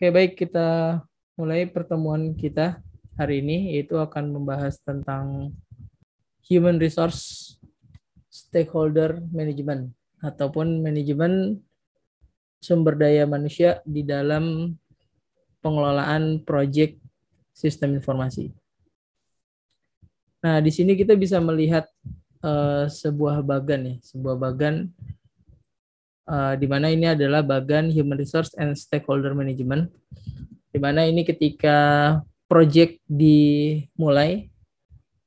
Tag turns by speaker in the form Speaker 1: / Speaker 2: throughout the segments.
Speaker 1: Oke, baik, kita mulai pertemuan kita hari ini, yaitu akan membahas tentang Human Resource Stakeholder Management ataupun manajemen sumber daya manusia di dalam pengelolaan proyek sistem informasi. Nah, di sini kita bisa melihat sebuah bagan di mana ini adalah bagan Human Resource and Stakeholder Management, di mana ini ketika proyek dimulai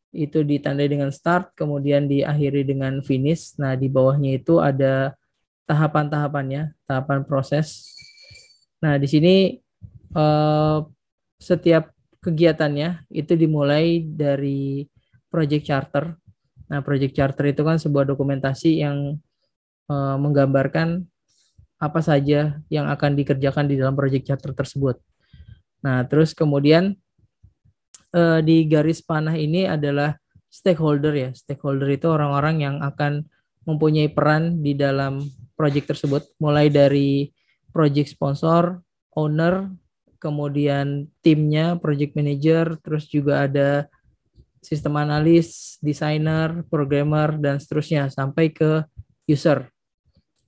Speaker 1: itu ditandai dengan start, kemudian diakhiri dengan finish. Nah, di bawahnya itu ada tahapan-tahapannya, tahapan proses. Nah, di sini setiap kegiatannya itu dimulai dari project charter. Nah, project charter itu kan sebuah dokumentasi yang menggambarkan apa saja yang akan dikerjakan di dalam project charter tersebut. Nah, terus kemudian di garis panah ini adalah stakeholder ya. Stakeholder itu orang-orang yang akan mempunyai peran di dalam project tersebut, mulai dari project sponsor, owner, kemudian timnya, project manager, terus juga ada sistem analis, desainer, programmer, dan seterusnya sampai ke user.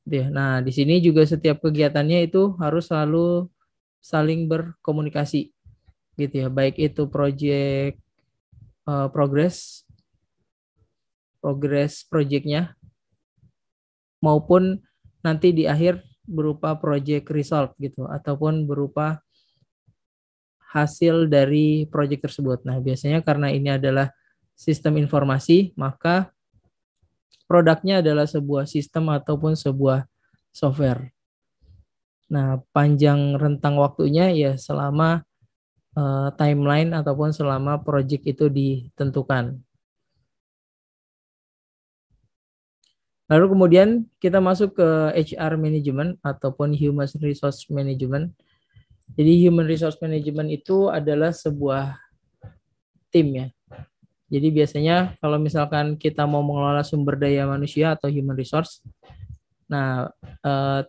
Speaker 1: Nah, di sini juga setiap kegiatannya itu harus selalu saling berkomunikasi, gitu ya. Baik itu project progress projectnya maupun nanti di akhir berupa project result gitu, ataupun berupa hasil dari project tersebut. Nah, biasanya karena ini adalah sistem informasi, maka produknya adalah sebuah sistem ataupun sebuah software. Nah, panjang rentang waktunya ya selama timeline ataupun selama project itu ditentukan. Lalu kemudian kita masuk ke HR Management ataupun Human Resource Management. Jadi Human Resource Management itu adalah sebuah tim ya. Jadi biasanya kalau misalkan kita mau mengelola sumber daya manusia atau human resource, nah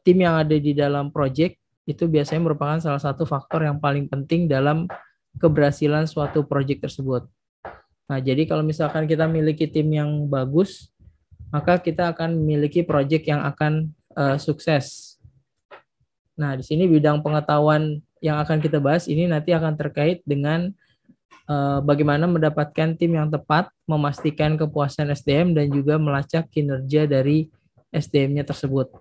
Speaker 1: tim yang ada di dalam project itu biasanya merupakan salah satu faktor yang paling penting dalam keberhasilan suatu project tersebut. Nah, jadi kalau misalkan kita memiliki tim yang bagus, maka kita akan memiliki project yang akan sukses. Nah, di sini bidang pengetahuan yang akan kita bahas ini nanti akan terkait dengan bagaimana mendapatkan tim yang tepat, memastikan kepuasan SDM, dan juga melacak kinerja dari SDM-nya tersebut.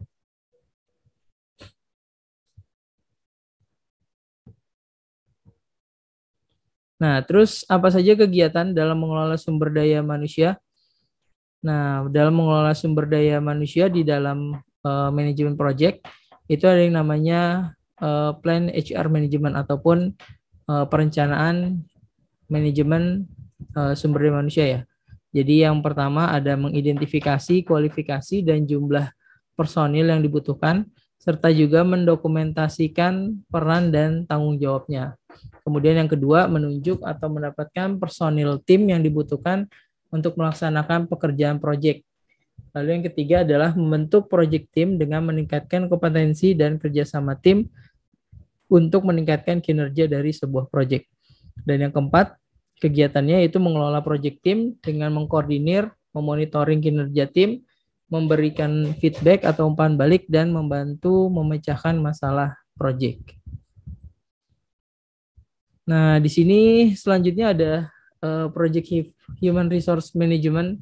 Speaker 1: Nah, terus apa saja kegiatan dalam mengelola sumber daya manusia? Nah, dalam mengelola sumber daya manusia di dalam manajemen project, itu ada yang namanya plan HR management ataupun perencanaan manajemen sumber daya manusia ya. Jadi yang pertama ada mengidentifikasi, kualifikasi, dan jumlah personil yang dibutuhkan, serta juga mendokumentasikan peran dan tanggung jawabnya. Kemudian yang kedua, menunjuk atau mendapatkan personil tim yang dibutuhkan untuk melaksanakan pekerjaan proyek. Lalu yang ketiga adalah membentuk project team dengan meningkatkan kompetensi dan kerjasama tim untuk meningkatkan kinerja dari sebuah proyek. Dan yang keempat, kegiatannya itu mengelola project team dengan mengkoordinir, memonitoring kinerja tim, memberikan feedback atau umpan balik, dan membantu memecahkan masalah project. Nah, di sini selanjutnya ada project human resource management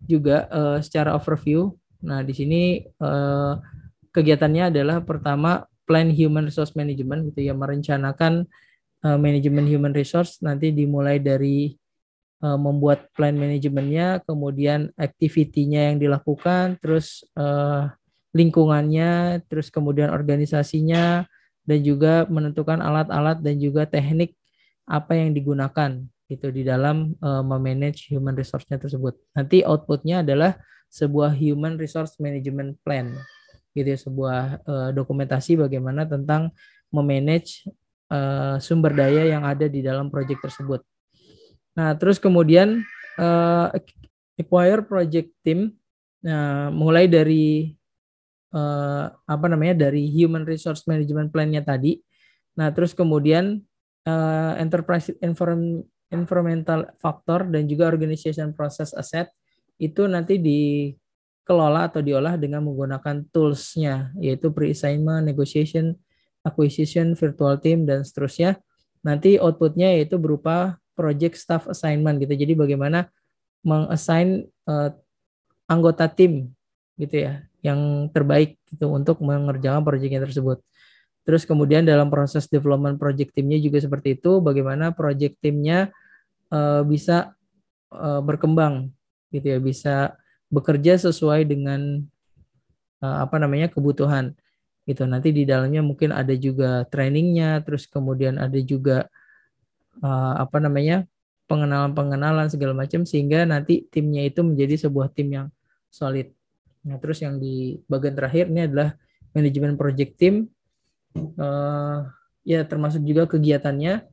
Speaker 1: juga secara overview. Nah, di sini kegiatannya adalah pertama plan human resource management gitu ya, merencanakan manajemen human resource nanti dimulai dari membuat plan manajemennya, kemudian activity-nya yang dilakukan, terus lingkungannya, terus kemudian organisasinya, dan juga menentukan alat-alat dan juga teknik apa yang digunakan gitu di dalam memanage human resource-nya tersebut. Nanti output-nya adalah sebuah human resource management plan gitu ya, sebuah dokumentasi bagaimana tentang memanage sumber daya yang ada di dalam proyek tersebut. Nah, terus kemudian acquire project team. Nah, mulai dari dari human resource management plan-nya tadi. Nah, terus kemudian enterprise environmental factor dan juga organization process asset itu nanti dikelola atau diolah dengan menggunakan tools-nya, yaitu pre-assignment, negotiation, acquisition, virtual team, dan seterusnya. Nanti output-nya yaitu berupa project staff assignment gitu. Jadi bagaimana meng-assign anggota tim gitu ya, yang terbaik gitu untuk mengerjakan proyeknya tersebut. Terus kemudian dalam proses development project timnya juga seperti itu, bagaimana project timnya bisa berkembang gitu ya, bisa bekerja sesuai dengan kebutuhan gitu. Nanti di dalamnya mungkin ada juga trainingnya, terus kemudian ada juga pengenalan segala macam, sehingga nanti timnya itu menjadi sebuah tim yang solid. Nah, terus yang di bagian terakhir ini adalah manajemen project team, ya termasuk juga kegiatannya,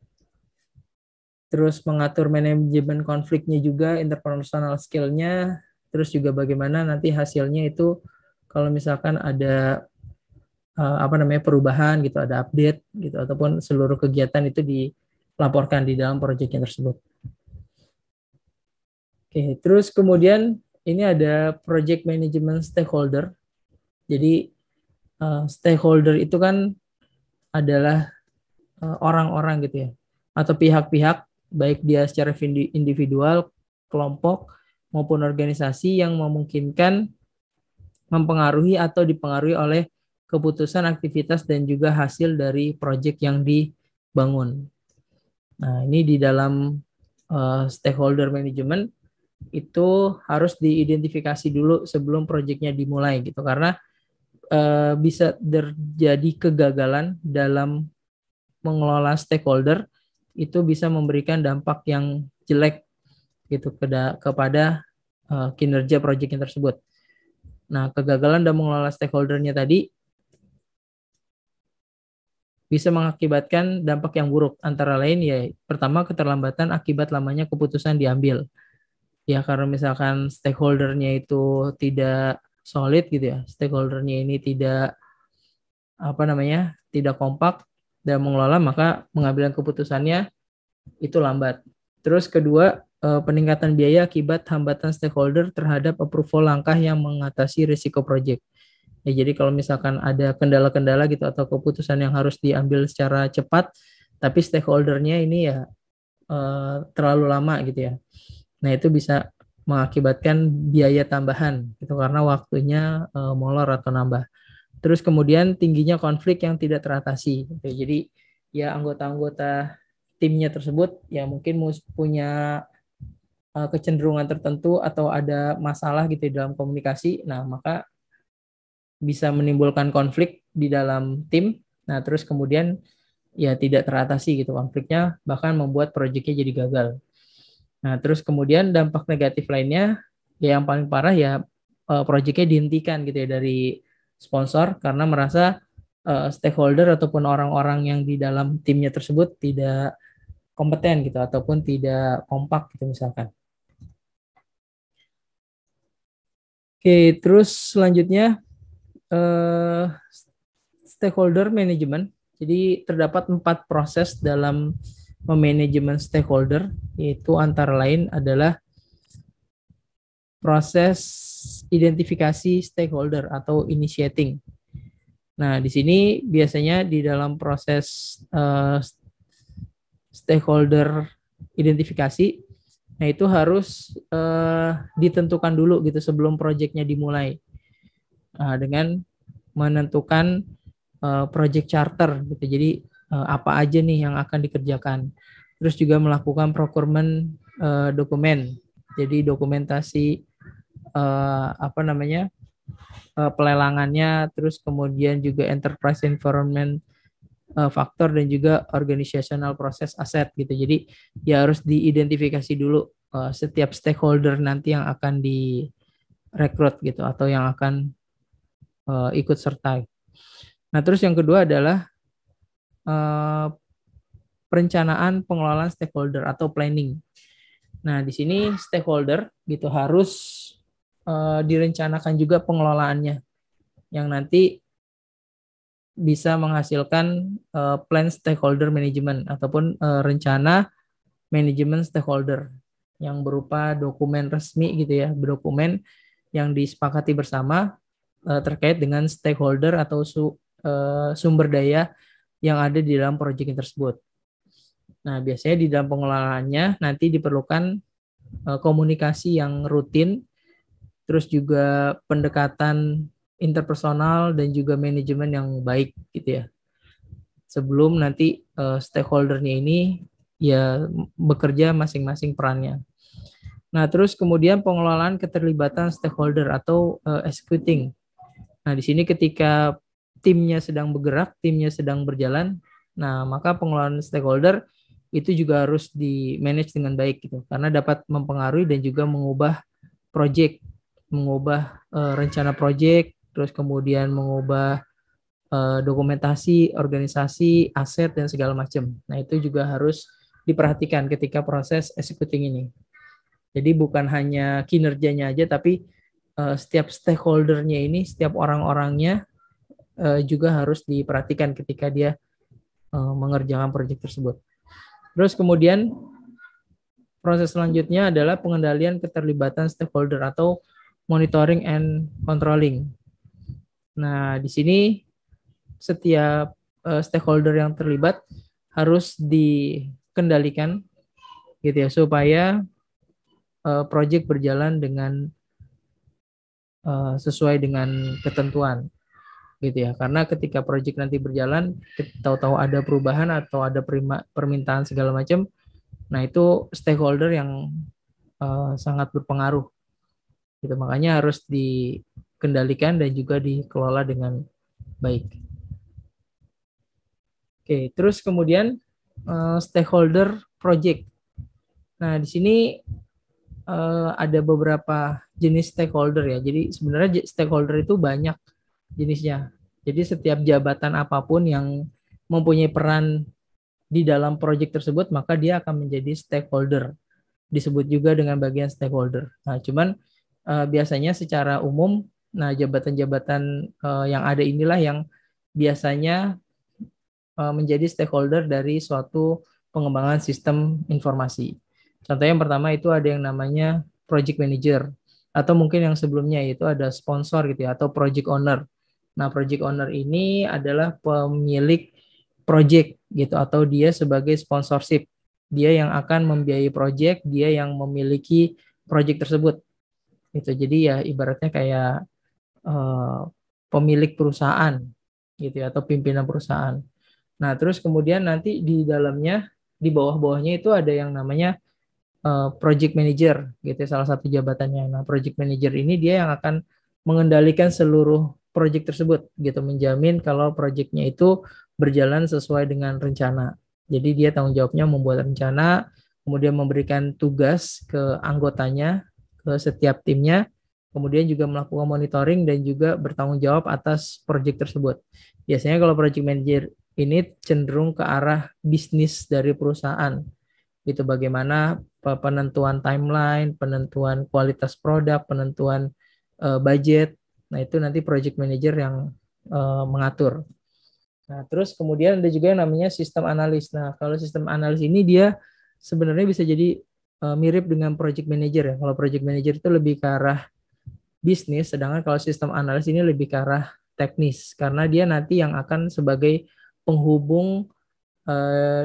Speaker 1: terus mengatur manajemen konfliknya juga, interpersonal skill-nya, terus juga bagaimana nanti hasilnya itu kalau misalkan ada perubahan gitu, ada update gitu, ataupun seluruh kegiatan itu dilaporkan di dalam proyeknya tersebut. Oke, terus kemudian ini ada project management stakeholder. Jadi stakeholder itu kan adalah orang-orang gitu ya, atau pihak-pihak, baik dia secara individual, kelompok, maupun organisasi yang memungkinkan mempengaruhi atau dipengaruhi oleh keputusan, aktivitas, dan juga hasil dari proyek yang dibangun. Nah, ini di dalam stakeholder management itu harus diidentifikasi dulu sebelum proyeknya dimulai gitu, karena bisa terjadi kegagalan dalam mengelola stakeholder, itu bisa memberikan dampak yang jelek gitu kepada kinerja proyeknya tersebut. Nah, kegagalan dalam mengelola stakeholdernya tadi bisa mengakibatkan dampak yang buruk, antara lain ya pertama keterlambatan akibat lamanya keputusan diambil. Ya karena misalkan stakeholdernya itu tidak solid gitu ya, stakeholdernya ini tidak tidak kompak dan mengelola, maka pengambilan keputusannya itu lambat. Terus kedua, peningkatan biaya akibat hambatan stakeholder terhadap approval langkah yang mengatasi risiko project. Ya, jadi kalau misalkan ada kendala-kendala gitu atau keputusan yang harus diambil secara cepat, tapi stakeholdernya ini ya terlalu lama gitu ya. Nah, itu bisa mengakibatkan biaya tambahan gitu karena waktunya molor atau nambah. Terus kemudian tingginya konflik yang tidak teratasi. Gitu. Jadi ya anggota-anggota timnya tersebut ya mungkin punya kecenderungan tertentu atau ada masalah gitu dalam komunikasi. Nah, maka bisa menimbulkan konflik di dalam tim. Nah, terus kemudian ya tidak teratasi gitu konfliknya, bahkan membuat proyeknya jadi gagal. Nah, terus kemudian dampak negatif lainnya ya yang paling parah ya proyeknya dihentikan gitu ya dari sponsor karena merasa stakeholder ataupun orang-orang yang di dalam timnya tersebut tidak kompeten gitu ataupun tidak kompak gitu misalkan. Oke, terus selanjutnya stakeholder management. Jadi terdapat 4 proses dalam memanajemen stakeholder, yaitu antara lain adalah proses identifikasi stakeholder atau initiating. Nah, di sini biasanya di dalam proses stakeholder identifikasi, nah itu harus ditentukan dulu gitu sebelum proyeknya dimulai, dengan menentukan project charter gitu. Jadi apa aja nih yang akan dikerjakan. Terus juga melakukan procurement dokumen. Jadi dokumentasi pelelangannya, terus kemudian juga enterprise environment faktor dan juga organizational process asset gitu. Jadi ya harus diidentifikasi dulu setiap stakeholder nanti yang akan direkrut gitu atau yang akan ikut serta. Nah, terus yang kedua adalah perencanaan pengelolaan stakeholder atau planning. Nah, di sini stakeholder gitu harus direncanakan juga pengelolaannya, yang nanti bisa menghasilkan plan stakeholder management ataupun rencana manajemen stakeholder yang berupa dokumen resmi gitu ya, dokumen yang disepakati bersama terkait dengan stakeholder atau sumber daya yang ada di dalam proyek tersebut. Nah, biasanya di dalam pengelolaannya nanti diperlukan komunikasi yang rutin, terus juga pendekatan interpersonal dan juga manajemen yang baik gitu ya. Sebelum nanti stakeholder-nya ini ya bekerja masing-masing perannya. Nah, terus kemudian pengelolaan keterlibatan stakeholder atau executing. Nah, di sini ketika timnya sedang bergerak, timnya sedang berjalan, nah maka pengelolaan stakeholder itu juga harus di manage dengan baik gitu, karena dapat mempengaruhi dan juga mengubah project, mengubah rencana project, terus kemudian mengubah dokumentasi, organisasi, aset dan segala macam. Nah, itu juga harus diperhatikan ketika proses executing ini. Jadi bukan hanya kinerjanya aja, tapi setiap stakeholder-nya ini, setiap orang-orangnya juga harus diperhatikan ketika dia mengerjakan proyek tersebut. Terus kemudian proses selanjutnya adalah pengendalian keterlibatan stakeholder atau monitoring and controlling. Nah, di sini setiap stakeholder yang terlibat harus dikendalikan gitu ya, supaya proyek berjalan dengan sesuai dengan ketentuan gitu ya. Karena ketika proyek nanti berjalan, tahu-tahu ada perubahan atau ada permintaan segala macam, nah itu stakeholder yang sangat berpengaruh. Gitu. Makanya harus dikendalikan dan juga dikelola dengan baik. Oke, terus kemudian stakeholder project. Nah, di sini ada beberapa jenis stakeholder ya. Jadi sebenarnya stakeholder itu banyak jenisnya. Jadi setiap jabatan apapun yang mempunyai peran di dalam proyek tersebut, maka dia akan menjadi stakeholder. Disebut juga dengan bagian stakeholder. Nah, cuman biasanya secara umum, nah jabatan-jabatan yang ada inilah yang biasanya menjadi stakeholder dari suatu pengembangan sistem informasi. Contoh yang pertama itu ada yang namanya project manager, atau mungkin yang sebelumnya itu ada sponsor gitu ya, atau project owner. Nah, project owner ini adalah pemilik project gitu, atau dia sebagai sponsorship. Dia yang akan membiayai project, dia yang memiliki project tersebut. Itu jadi ya ibaratnya kayak pemilik perusahaan gitu ya, atau pimpinan perusahaan. Nah, terus kemudian nanti di dalamnya, di bawah-bawahnya itu ada yang namanya project manager gitu ya, salah satu jabatannya. Nah, project manager ini dia yang akan mengendalikan seluruh project tersebut gitu, menjamin kalau projectnya itu berjalan sesuai dengan rencana. Jadi dia tanggung jawabnya membuat rencana, kemudian memberikan tugas ke anggotanya, ke setiap timnya, kemudian juga melakukan monitoring dan juga bertanggung jawab atas project tersebut. Biasanya kalau project manager ini cenderung ke arah bisnis dari perusahaan. Gitu, bagaimana penentuan timeline, penentuan kualitas produk, penentuan budget. Nah, itu nanti project manager yang mengatur. Nah, terus kemudian ada juga yang namanya sistem analis. Nah, kalau sistem analis ini dia sebenarnya bisa jadi mirip dengan project manager ya. Kalau project manager itu lebih ke arah bisnis, sedangkan kalau sistem analis ini lebih ke arah teknis, karena dia nanti yang akan sebagai penghubung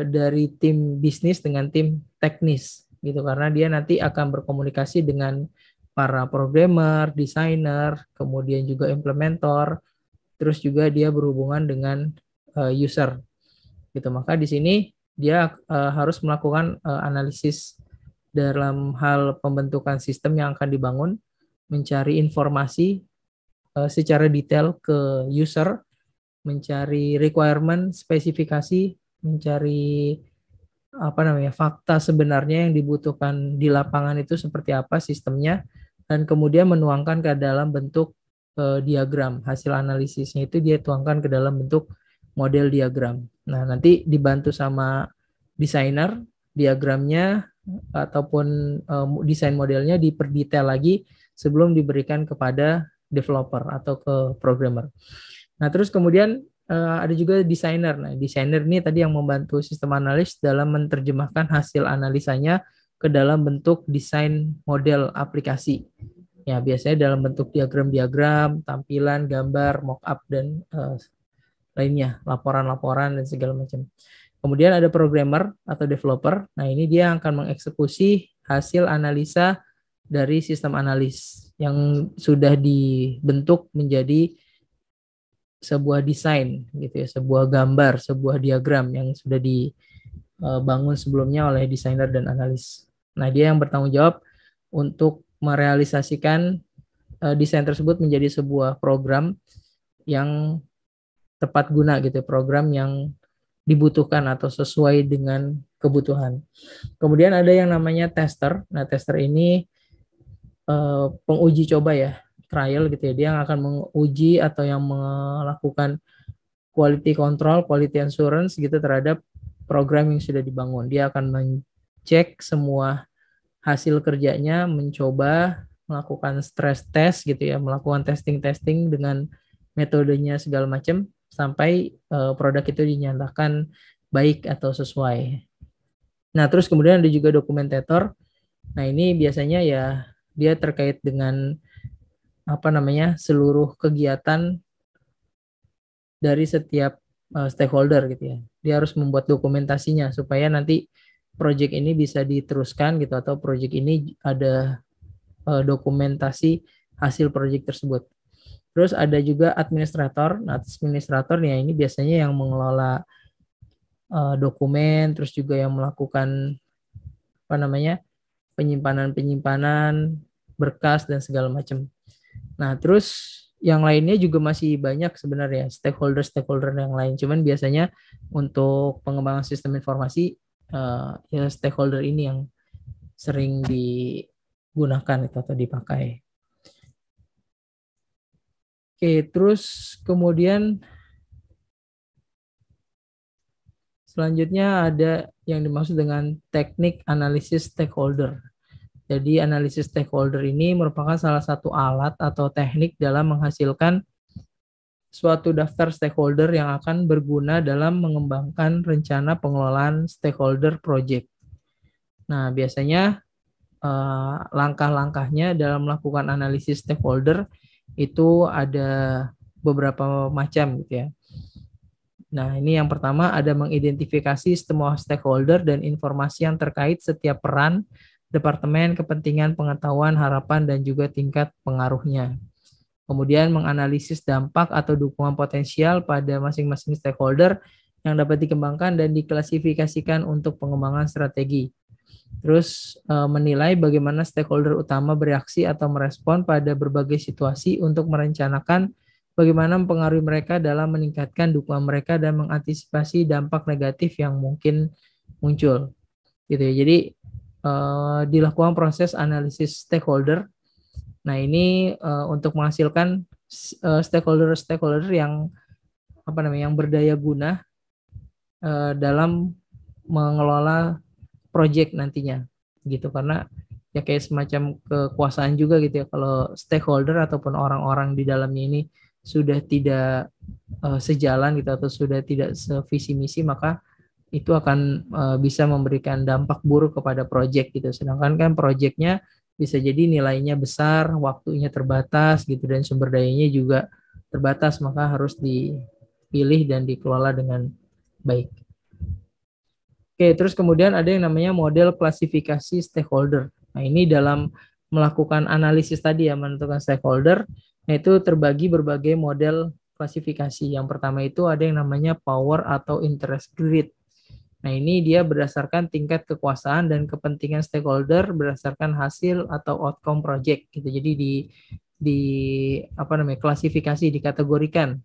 Speaker 1: dari tim bisnis dengan tim teknis gitu, karena dia nanti akan berkomunikasi dengan para programmer, desainer, kemudian juga implementor, terus juga dia berhubungan dengan user gitu. Maka di sini dia harus melakukan analisis dalam hal pembentukan sistem yang akan dibangun, mencari informasi secara detail ke user, mencari requirement, spesifikasi, mencari fakta sebenarnya yang dibutuhkan di lapangan itu seperti apa sistemnya, dan kemudian menuangkan ke dalam bentuk diagram. Hasil analisisnya itu dia tuangkan ke dalam bentuk model diagram. Nah, nanti dibantu sama desainer, diagramnya ataupun desain modelnya diperdetail lagi sebelum diberikan kepada developer atau ke programmer. Nah, terus kemudian ada juga desainer. Nah, desainer ini tadi yang membantu sistem analis dalam menerjemahkan hasil analisanya ke dalam bentuk desain model aplikasi. Ya, biasanya dalam bentuk diagram-diagram, tampilan, gambar, mockup, dan lainnya, laporan-laporan, dan segala macam. Kemudian ada programmer atau developer. Nah, ini dia akan mengeksekusi hasil analisa dari sistem analis yang sudah dibentuk menjadi sebuah desain gitu ya, sebuah gambar, sebuah diagram yang sudah dibangun sebelumnya oleh desainer dan analis. Nah, dia yang bertanggung jawab untuk merealisasikan desain tersebut menjadi sebuah program yang tepat guna gitu, program yang dibutuhkan atau sesuai dengan kebutuhan. Kemudian ada yang namanya tester. Nah, tester ini penguji coba ya, trial gitu ya. Dia yang akan menguji atau yang melakukan quality control, quality assurance gitu terhadap program yang sudah dibangun. Dia akan mengecek semua hasil kerjanya, mencoba melakukan stress test gitu ya, melakukan testing-testing dengan metodenya segala macam sampai produk itu dinyatakan baik atau sesuai. Nah, terus kemudian ada juga dokumentator. Nah, ini biasanya ya dia terkait dengan apa namanya seluruh kegiatan dari setiap stakeholder gitu ya. Dia harus membuat dokumentasinya supaya nanti project ini bisa diteruskan gitu atau project ini ada dokumentasi hasil project tersebut. Terus ada juga administrator. Nah, administrator ya ini biasanya yang mengelola dokumen, terus juga yang melakukan apa namanya penyimpanan berkas dan segala macam. Nah, terus yang lainnya juga masih banyak sebenarnya stakeholder yang lain. Cuman biasanya untuk pengembangan sistem informasi ya stakeholder ini yang sering digunakan atau dipakai. Oke, terus kemudian selanjutnya ada yang dimaksud dengan teknik analisis stakeholder. Jadi analisis stakeholder ini merupakan salah satu alat atau teknik dalam menghasilkan suatu daftar stakeholder yang akan berguna dalam mengembangkan rencana pengelolaan stakeholder project. Nah, biasanya langkah-langkahnya dalam melakukan analisis stakeholder itu ada beberapa macam gitu ya. Nah, ini yang pertama ada mengidentifikasi semua stakeholder dan informasi yang terkait setiap peran, departemen, kepentingan, pengetahuan, harapan, dan juga tingkat pengaruhnya. Kemudian menganalisis dampak atau dukungan potensial pada masing-masing stakeholder yang dapat dikembangkan dan diklasifikasikan untuk pengembangan strategi. Terus menilai bagaimana stakeholder utama bereaksi atau merespon pada berbagai situasi untuk merencanakan bagaimana mempengaruhi mereka dalam meningkatkan dukungan mereka dan mengantisipasi dampak negatif yang mungkin muncul. Gitu ya. Jadi dilakukan proses analisis stakeholder. Nah, ini untuk menghasilkan stakeholder yang apa namanya yang berdaya guna dalam mengelola project nantinya gitu, karena ya kayak semacam kekuasaan juga gitu ya, kalau stakeholder ataupun orang-orang di dalamnya ini sudah tidak sejalan gitu atau sudah tidak sevisi misi, maka itu akan bisa memberikan dampak buruk kepada project gitu. Sedangkan kan projectnya bisa jadi nilainya besar, waktunya terbatas gitu, dan sumber dayanya juga terbatas, maka harus dipilih dan dikelola dengan baik. Oke, terus kemudian ada yang namanya model klasifikasi stakeholder. Nah, ini dalam melakukan analisis tadi ya, menentukan stakeholder, nah itu terbagi berbagai model klasifikasi. Yang pertama itu ada yang namanya power atau interest grid. Nah, ini dia berdasarkan tingkat kekuasaan dan kepentingan stakeholder berdasarkan hasil atau outcome project gitu. Jadi di apa namanya klasifikasi, dikategorikan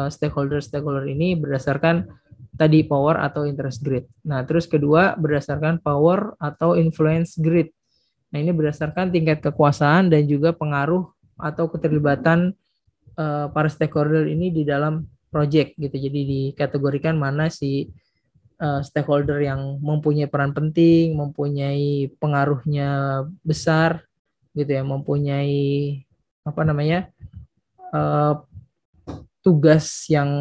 Speaker 1: stakeholder ini berdasarkan tadi power atau interest grid. Nah, terus kedua berdasarkan power atau influence grid. Nah, ini berdasarkan tingkat kekuasaan dan juga pengaruh atau keterlibatan para stakeholder ini di dalam project gitu. Jadi dikategorikan mana si stakeholder yang mempunyai peran penting, mempunyai pengaruhnya besar gitu ya, mempunyai apa namanya tugas yang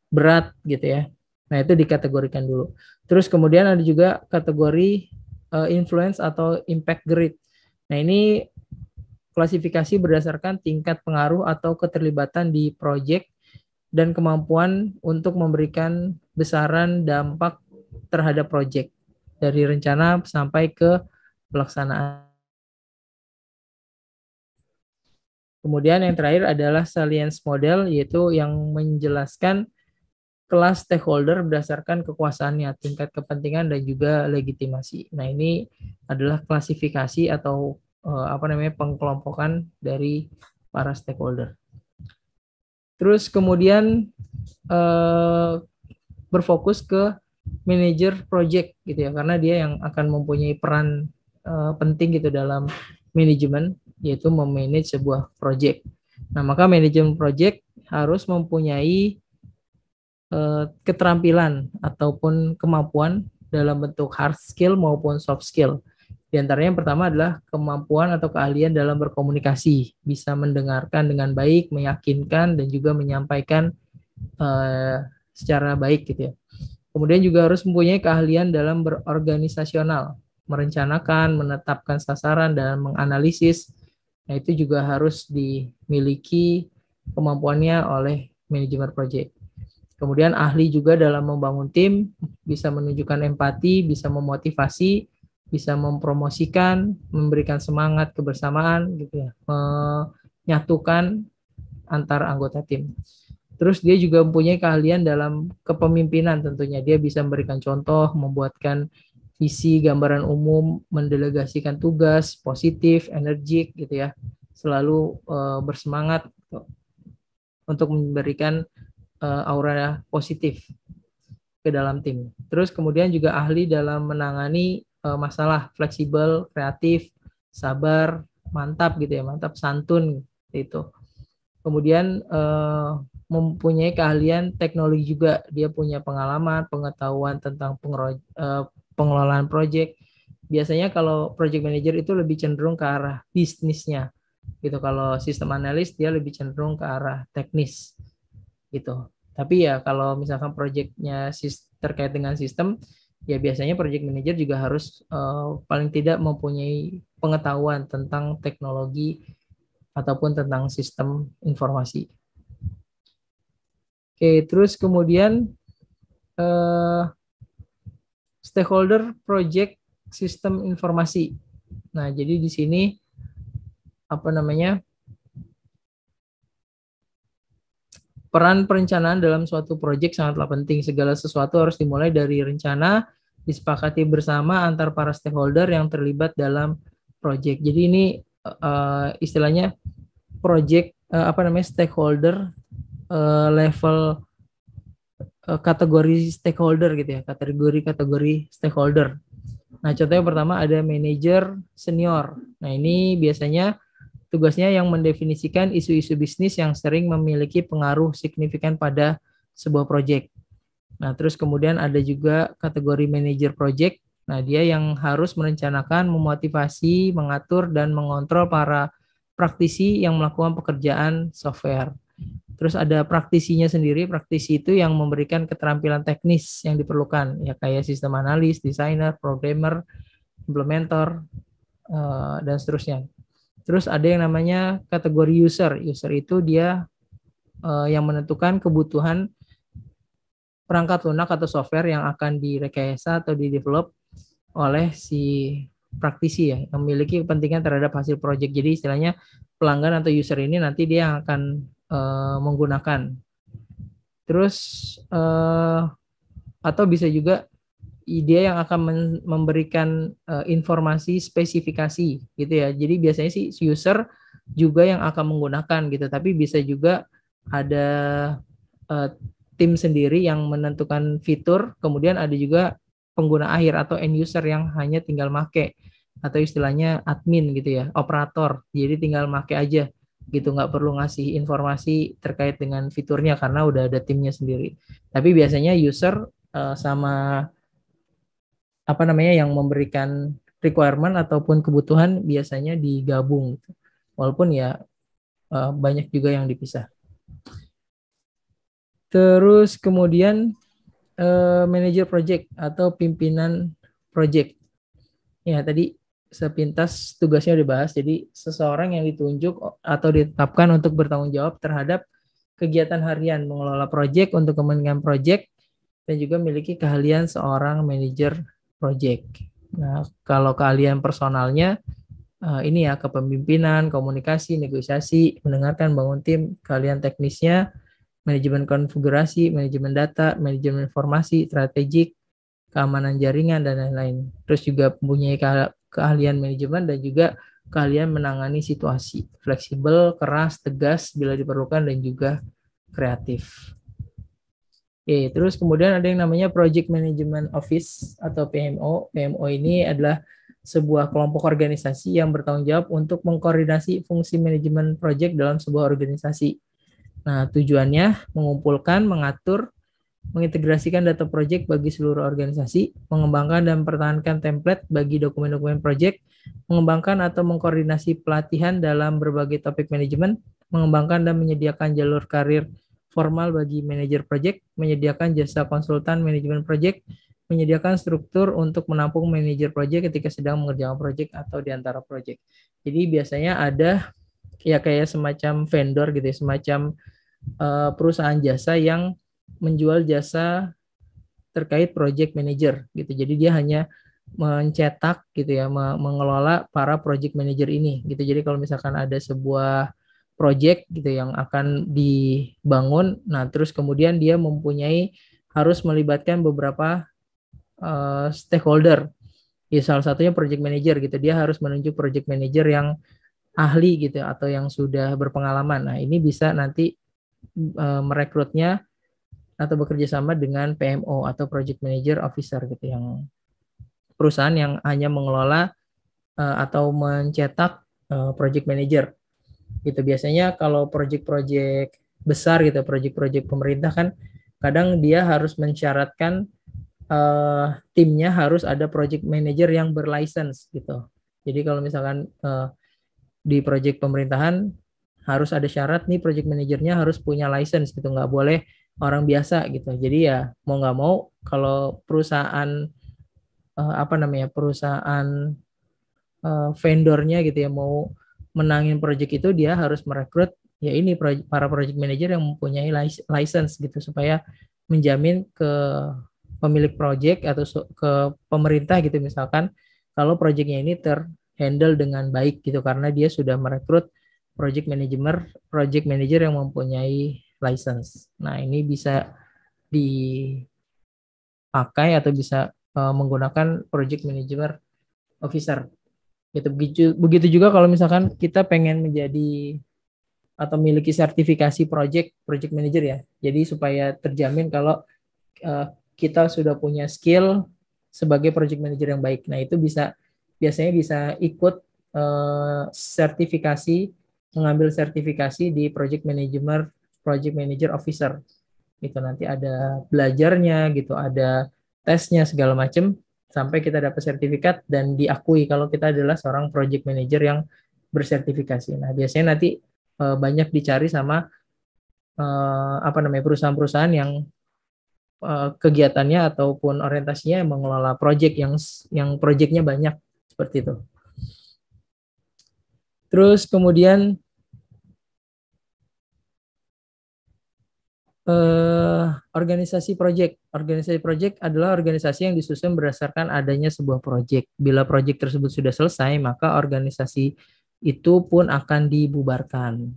Speaker 1: berat gitu ya. Nah, itu dikategorikan dulu. Terus kemudian ada juga kategori influence atau impact grade. Nah, ini klasifikasi berdasarkan tingkat pengaruh atau keterlibatan di proyek dan kemampuan untuk memberikan besaran dampak terhadap proyek dari rencana sampai ke pelaksanaan. Kemudian yang terakhir adalah salience model, yaitu yang menjelaskan kelas stakeholder berdasarkan kekuasaannya, tingkat kepentingan dan juga legitimasi. Nah, ini adalah klasifikasi atau pengkelompokan dari para stakeholder. Terus kemudian berfokus ke manajer project gitu ya, karena dia yang akan mempunyai peran penting gitu dalam manajemen, yaitu memanage sebuah project. Nah, maka manajemen project harus mempunyai keterampilan ataupun kemampuan dalam bentuk hard skill maupun soft skill. Di antaranya yang pertama adalah kemampuan atau keahlian dalam berkomunikasi, bisa mendengarkan dengan baik, meyakinkan, dan juga menyampaikan secara baik gitu ya. Kemudian juga harus mempunyai keahlian dalam berorganisasional, merencanakan, menetapkan sasaran, dan menganalisis. Nah, itu juga harus dimiliki kemampuannya oleh manajemen project. Kemudian ahli juga dalam membangun tim, bisa menunjukkan empati, bisa memotivasi, bisa mempromosikan, memberikan semangat kebersamaan gitu ya, menyatukan antar anggota tim. Terus dia juga mempunyai keahlian dalam kepemimpinan tentunya. Dia bisa memberikan contoh, membuatkan visi, gambaran umum, mendelegasikan tugas, positif, energik gitu ya. Selalu bersemangat untuk memberikan aura positif ke dalam tim. Terus kemudian juga ahli dalam menangani masalah, fleksibel, kreatif, sabar, mantap gitu ya, mantap, santun itu. Kemudian mempunyai keahlian teknologi juga, dia punya pengalaman, pengetahuan tentang pengelolaan proyek. Biasanya kalau project manager itu lebih cenderung ke arah bisnisnya gitu. Kalau sistem analis dia lebih cenderung ke arah teknis gitu. Tapi ya kalau misalkan proyeknya terkait dengan sistem, ya biasanya project manager juga harus paling tidak mempunyai pengetahuan tentang teknologi ataupun tentang sistem informasi. Oke, terus kemudian stakeholder project sistem informasi. Nah, jadi di sini peran perencanaan dalam suatu proyek sangatlah penting. Segala sesuatu harus dimulai dari rencana, disepakati bersama antar para stakeholder yang terlibat dalam proyek. Jadi ini istilahnya proyek stakeholder level kategori stakeholder gitu ya, kategori stakeholder. Nah, contohnya pertama ada manajer senior. Nah, ini biasanya tugasnya yang mendefinisikan isu-isu bisnis yang sering memiliki pengaruh signifikan pada sebuah proyek. Nah, terus kemudian ada juga kategori manajer proyek. Nah, dia yang harus merencanakan, memotivasi, mengatur, dan mengontrol para praktisi yang melakukan pekerjaan software. Terus ada praktisinya sendiri. Praktisi itu yang memberikan keterampilan teknis yang diperlukan, ya kayak sistem analis, desainer, programmer, implementer, dan seterusnya. Terus ada yang namanya kategori user. User itu dia yang menentukan kebutuhan perangkat lunak atau software yang akan direkayasa atau di-develop oleh si praktisi ya, yang memiliki kepentingan terhadap hasil proyek. Jadi istilahnya pelanggan atau user ini nanti dia yang akan menggunakan. Terus atau bisa juga dia yang akan memberikan informasi spesifikasi gitu ya. Jadi biasanya sih user juga yang akan menggunakan gitu, tapi bisa juga ada tim sendiri yang menentukan fitur, kemudian ada juga pengguna akhir atau end user yang hanya tinggal make, atau istilahnya admin gitu ya, operator. Jadi tinggal make aja gitu, nggak perlu ngasih informasi terkait dengan fiturnya karena udah ada timnya sendiri. Tapi biasanya user sama yang memberikan requirement ataupun kebutuhan biasanya digabung, walaupun ya banyak juga yang dipisah. Terus kemudian manajer project atau pimpinan project. Ya, tadi sepintas tugasnya dibahas. Jadi seseorang yang ditunjuk atau ditetapkan untuk bertanggung jawab terhadap kegiatan harian mengelola project untuk kepentingan project dan juga memiliki keahlian seorang manajer project. Nah, kalau keahlian personalnya ini ya kepemimpinan, komunikasi, negosiasi, mendengarkan, bangun tim, keahlian teknisnya, manajemen konfigurasi, manajemen data, manajemen informasi, strategik, keamanan jaringan, dan lain-lain. Terus juga mempunyai keahlian manajemen dan juga keahlian menangani situasi. Fleksibel, keras, tegas bila diperlukan, dan juga kreatif. Oke, terus kemudian ada yang namanya Project Management Office atau PMO. PMO ini adalah sebuah kelompok organisasi yang bertanggung jawab untuk mengkoordinasi fungsi manajemen project dalam sebuah organisasi. Nah, tujuannya mengumpulkan, mengatur, mengintegrasikan data project bagi seluruh organisasi, mengembangkan dan mempertahankan template bagi dokumen-dokumen project, mengembangkan atau mengkoordinasi pelatihan dalam berbagai topik manajemen, mengembangkan dan menyediakan jalur karir formal bagi manajer project, menyediakan jasa konsultan manajemen project, menyediakan struktur untuk menampung manajer project ketika sedang mengerjakan project atau di antara project. Jadi biasanya ada ya kayak semacam vendor gitu ya, semacam perusahaan jasa yang menjual jasa terkait project manager gitu. Jadi dia hanya mencetak gitu ya, mengelola para project manager ini gitu. Jadi kalau misalkan ada sebuah project gitu yang akan dibangun, nah terus kemudian dia mempunyai harus melibatkan beberapa stakeholder. Ya, salah satunya project manager gitu. Dia harus menunjuk project manager yang ahli gitu atau yang sudah berpengalaman. Nah, ini bisa nanti merekrutnya atau bekerja sama dengan PMO atau Project Manager Officer gitu, yang perusahaan yang hanya mengelola atau mencetak project manager gitu. Biasanya kalau project-project besar gitu, project-project pemerintah kan kadang dia harus mensyaratkan timnya harus ada project manager yang berlicense gitu. Jadi kalau misalkan di project pemerintahan harus ada syarat nih project manajernya harus punya license gitu, nggak boleh orang biasa gitu. Jadi ya mau nggak mau kalau perusahaan perusahaan vendornya gitu ya mau menangin project itu, dia harus merekrut ya ini para project manager yang mempunyai license gitu supaya menjamin ke pemilik project atau ke pemerintah gitu misalkan kalau projectnya ini terhandle dengan baik gitu karena dia sudah merekrut project manager yang mempunyai license. Nah, ini bisa dipakai atau bisa menggunakan project manager officer. Gitu. Begitu juga kalau misalkan kita pengen menjadi atau memiliki sertifikasi project manager ya. Jadi supaya terjamin kalau kita sudah punya skill sebagai project manager yang baik. Nah, itu biasanya bisa ikut sertifikasi, mengambil sertifikasi di project manager officer. Itu nanti ada belajarnya gitu, ada tesnya segala macam sampai kita dapat sertifikat dan diakui kalau kita adalah seorang project manager yang bersertifikasi. Nah, biasanya nanti banyak dicari sama perusahaan-perusahaan yang kegiatannya ataupun orientasinya mengelola project yang projectnya banyak seperti itu. Terus kemudian organisasi project adalah organisasi yang disusun berdasarkan adanya sebuah project. Bila project tersebut sudah selesai, maka organisasi itu pun akan dibubarkan.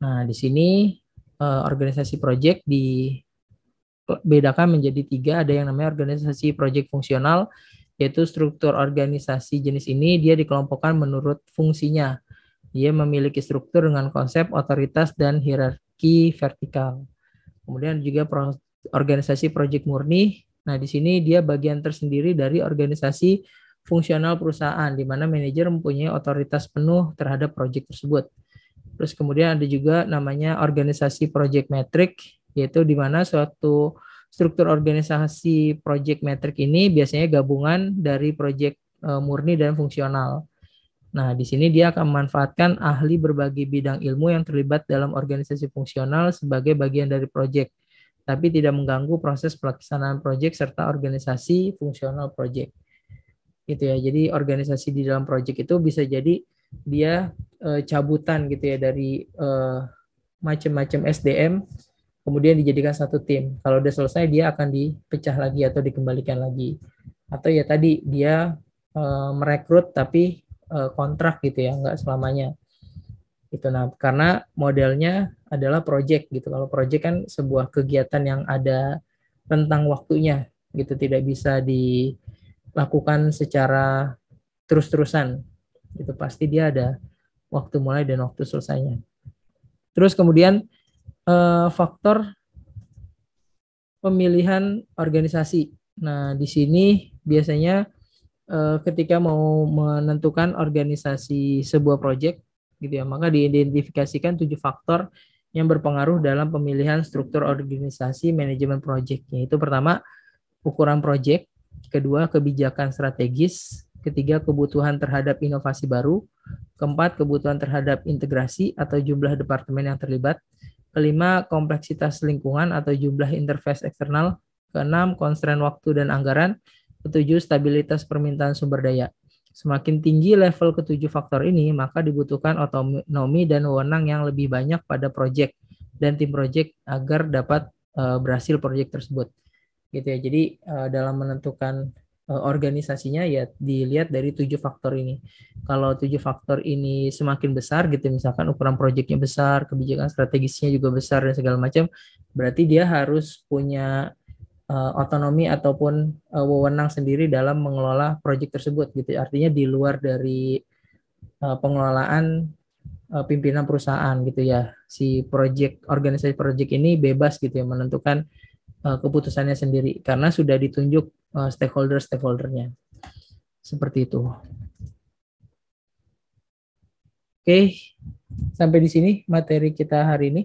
Speaker 1: Nah, di sini organisasi project dibedakan menjadi 3. Ada yang namanya organisasi project fungsional, yaitu struktur organisasi jenis ini dia dikelompokkan menurut fungsinya. Dia memiliki struktur dengan konsep otoritas dan hierarki vertikal. Kemudian juga organisasi project murni. Nah, di sini dia bagian tersendiri dari organisasi fungsional perusahaan, di mana manajer mempunyai otoritas penuh terhadap project tersebut. Terus kemudian ada juga namanya organisasi project metric, yaitu di mana suatu struktur organisasi project metric ini biasanya gabungan dari project murni dan fungsional. Nah, di sini dia akan memanfaatkan ahli berbagai bidang ilmu yang terlibat dalam organisasi fungsional sebagai bagian dari proyek. tapi tidak mengganggu proses pelaksanaan proyek serta organisasi fungsional proyek. Gitu ya. Jadi organisasi di dalam proyek itu bisa jadi dia cabutan gitu ya dari macam-macam SDM, kemudian dijadikan satu tim. Kalau udah selesai dia akan dipecah lagi atau dikembalikan lagi. Atau ya tadi dia merekrut tapi kontrak gitu ya, nggak selamanya. Gitu. Nah, karena modelnya adalah project gitu. Kalau project kan sebuah kegiatan yang ada rentang waktunya gitu, tidak bisa dilakukan secara terus-terusan. Itu pasti dia ada waktu mulai dan waktu selesainya. Terus kemudian faktor pemilihan organisasi. Nah, di sini biasanya ketika mau menentukan organisasi sebuah proyek gitu ya, maka diidentifikasikan 7 faktor yang berpengaruh dalam pemilihan struktur organisasi manajemen proyek. Yaitu pertama, ukuran proyek, kedua, kebijakan strategis, ketiga, kebutuhan terhadap inovasi baru, keempat, kebutuhan terhadap integrasi atau jumlah departemen yang terlibat, kelima, kompleksitas lingkungan atau jumlah interface eksternal, keenam, constraint waktu dan anggaran, ketujuh, stabilitas permintaan sumber daya. Semakin tinggi level ketujuh faktor ini, maka dibutuhkan otonomi dan wewenang yang lebih banyak pada proyek dan tim proyek agar dapat berhasil proyek tersebut. Gitu ya. Jadi dalam menentukan organisasinya ya dilihat dari 7 faktor ini. Kalau 7 faktor ini semakin besar gitu, misalkan ukuran proyeknya besar, kebijakan strategisnya juga besar dan segala macam, berarti dia harus punya otonomi ataupun wewenang sendiri dalam mengelola proyek tersebut gitu. Artinya di luar dari pengelolaan pimpinan perusahaan gitu ya. Si organisasi proyek ini bebas gitu ya menentukan keputusannya sendiri karena sudah ditunjuk stakeholder-stakeholdernya. Seperti itu. Oke, sampai di sini materi kita hari ini.